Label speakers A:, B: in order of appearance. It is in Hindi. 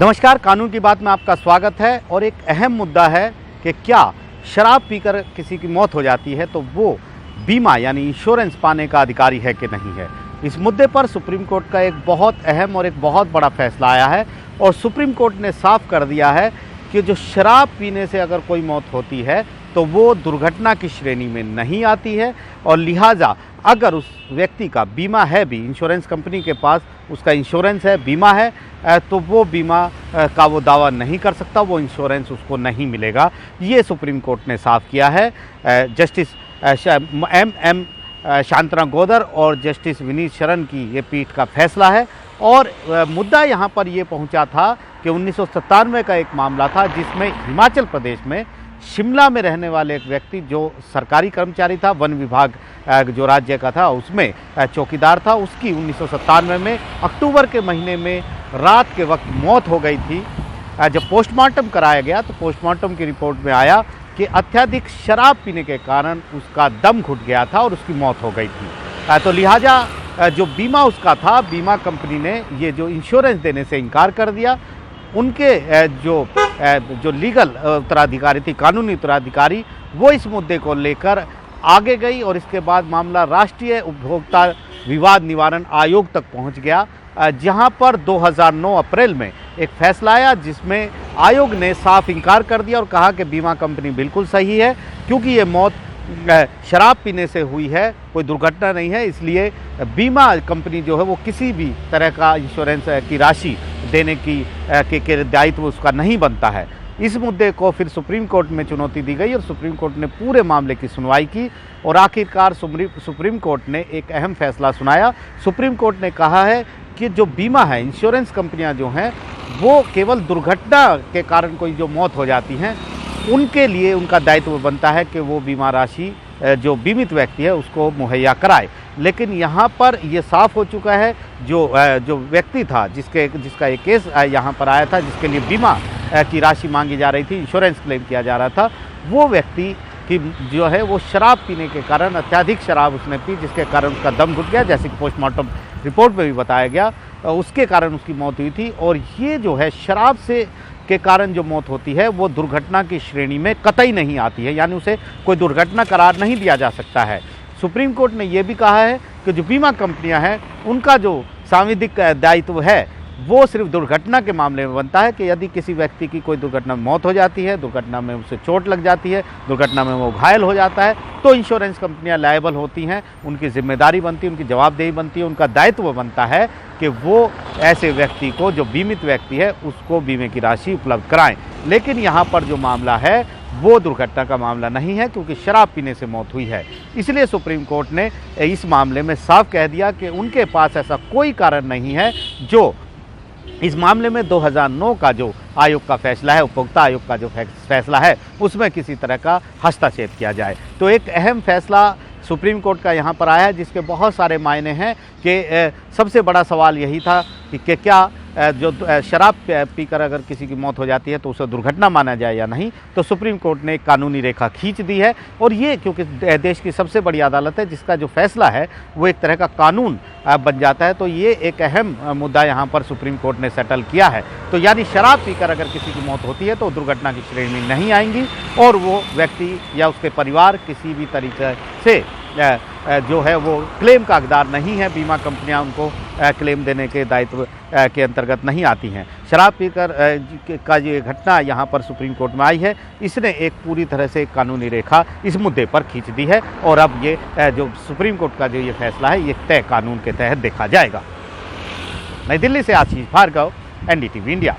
A: नमस्कार, कानून की बात में आपका स्वागत है। और एक अहम मुद्दा है कि क्या शराब पीकर किसी की मौत हो जाती है तो वो बीमा यानी इंश्योरेंस पाने का अधिकारी है कि नहीं है। इस मुद्दे पर सुप्रीम कोर्ट का एक बहुत अहम और एक बहुत बड़ा फैसला आया है और सुप्रीम कोर्ट ने साफ कर दिया है कि जो शराब पीने से अगर कोई मौत होती है तो वो दुर्घटना की श्रेणी में नहीं आती है और लिहाजा अगर उस व्यक्ति का बीमा है भी, इंश्योरेंस कंपनी के पास उसका इंश्योरेंस है, बीमा है, तो वो बीमा का वो दावा नहीं कर सकता, वो इंश्योरेंस उसको नहीं मिलेगा। ये सुप्रीम कोर्ट ने साफ किया है। जस्टिस एम शांतना गोदर और जस्टिस विनीत शरण की ये पीठ का फैसला है। और मुद्दा यहाँ पर ये पहुँचा था कि 1997 का एक मामला था जिसमें हिमाचल प्रदेश में शिमला में रहने वाले एक व्यक्ति जो सरकारी कर्मचारी था, वन विभाग जो राज्य का था उसमें चौकीदार था, उसकी 1997 में अक्टूबर के महीने में रात के वक्त मौत हो गई थी। जब पोस्टमार्टम कराया गया तो पोस्टमार्टम की रिपोर्ट में आया कि अत्यधिक शराब पीने के कारण उसका दम घुट गया था और उसकी मौत हो गई थी। तो लिहाजा जो बीमा उसका था, बीमा कंपनी ने ये जो इंश्योरेंस देने से इनकार कर दिया। उनके जो लीगल उत्तराधिकारी थी, कानूनी उत्तराधिकारी, वो इस मुद्दे को लेकर आगे गई और इसके बाद मामला राष्ट्रीय उपभोक्ता विवाद निवारण आयोग तक पहुंच गया, जहां पर 2009 अप्रैल में एक फैसला आया जिसमें आयोग ने साफ इनकार कर दिया और कहा कि बीमा कंपनी बिल्कुल सही है क्योंकि ये मौत शराब पीने से हुई है, कोई दुर्घटना नहीं है, इसलिए बीमा कंपनी जो है वो किसी भी तरह का इंश्योरेंस की राशि देने की दायित्व उसका नहीं बनता है। इस मुद्दे को फिर सुप्रीम कोर्ट में चुनौती दी गई और सुप्रीम कोर्ट ने पूरे मामले की सुनवाई की और आखिरकार सुप्रीम कोर्ट ने एक अहम फैसला सुनाया। सुप्रीम कोर्ट ने कहा है कि जो बीमा है, इंश्योरेंस कंपनियां जो हैं वो केवल दुर्घटना के कारण कोई जो मौत हो जाती हैं उनके लिए उनका दायित्व बनता है कि वो बीमा राशि जो बीमित व्यक्ति है उसको मुहैया कराए। लेकिन यहाँ पर ये साफ हो चुका है जो व्यक्ति था जिसका एक केस यहाँ पर आया था, जिसके लिए बीमा की राशि मांगी जा रही थी, इंश्योरेंस क्लेम किया जा रहा था, वो व्यक्ति की जो है वो शराब पीने के कारण, अत्यधिक शराब उसने पी जिसके कारण उसका दम घुट गया, जैसे कि पोस्टमार्टम रिपोर्ट में भी बताया गया, उसके कारण उसकी मौत हुई थी। और ये जो है शराब से के कारण जो मौत होती है वो दुर्घटना की श्रेणी में कतई नहीं आती है, यानी उसे कोई दुर्घटना करार नहीं दिया जा सकता है। सुप्रीम कोर्ट ने यह भी कहा है कि जो बीमा कंपनियां हैं उनका जो सांविधिक दायित्व है वो सिर्फ दुर्घटना के मामले में बनता है कि यदि किसी व्यक्ति की कोई दुर्घटना में मौत हो जाती है, दुर्घटना में उसे चोट लग जाती है, दुर्घटना में वो घायल हो जाता है, तो इंश्योरेंस कंपनियां लायबल होती हैं, उनकी जिम्मेदारी बनती है, उनकी जवाबदेही बनती है, उनका दायित्व बनता है कि वो ऐसे व्यक्ति को, जो बीमित व्यक्ति है, उसको बीमे की राशि उपलब्ध कराएं। लेकिन यहाँ पर जो मामला है वो दुर्घटना का मामला नहीं है क्योंकि शराब पीने से मौत हुई है। इसलिए सुप्रीम कोर्ट ने इस मामले में साफ कह दिया कि उनके पास ऐसा कोई कारण नहीं है जो इस मामले में 2009 का जो आयोग का फैसला है, उपभोक्ता आयोग का जो फैसला है, उसमें किसी तरह का हस्तक्षेप किया जाए। तो एक अहम फैसला सुप्रीम कोर्ट का यहाँ पर आया है जिसके बहुत सारे मायने हैं कि सबसे बड़ा सवाल यही था कि क्या जो शराब पीकर अगर किसी की मौत हो जाती है तो उसे दुर्घटना माना जाए या नहीं। तो सुप्रीम कोर्ट ने एक कानूनी रेखा खींच दी है और ये क्योंकि देश की सबसे बड़ी अदालत है जिसका जो फैसला है वो एक तरह का कानून बन जाता है, तो ये एक अहम मुद्दा यहाँ पर सुप्रीम कोर्ट ने सेटल किया है। तो यानी शराब पीकर अगर किसी की मौत होती है तो दुर्घटना की श्रेणी में नहीं आएंगी और वो व्यक्ति या उसके परिवार किसी भी तरीके से जो है वो क्लेम का हकदार नहीं है, बीमा कंपनियां उनको क्लेम देने के दायित्व के अंतर्गत नहीं आती हैं। शराब पीकर का ये घटना यहाँ पर सुप्रीम कोर्ट में आई है, इसने एक पूरी तरह से कानूनी रेखा इस मुद्दे पर खींच दी है और अब ये जो सुप्रीम कोर्ट का जो ये फैसला है ये तय कानून के तहत देखा जाएगा। नई दिल्ली से आशीष भार्गव, NDTV इंडिया।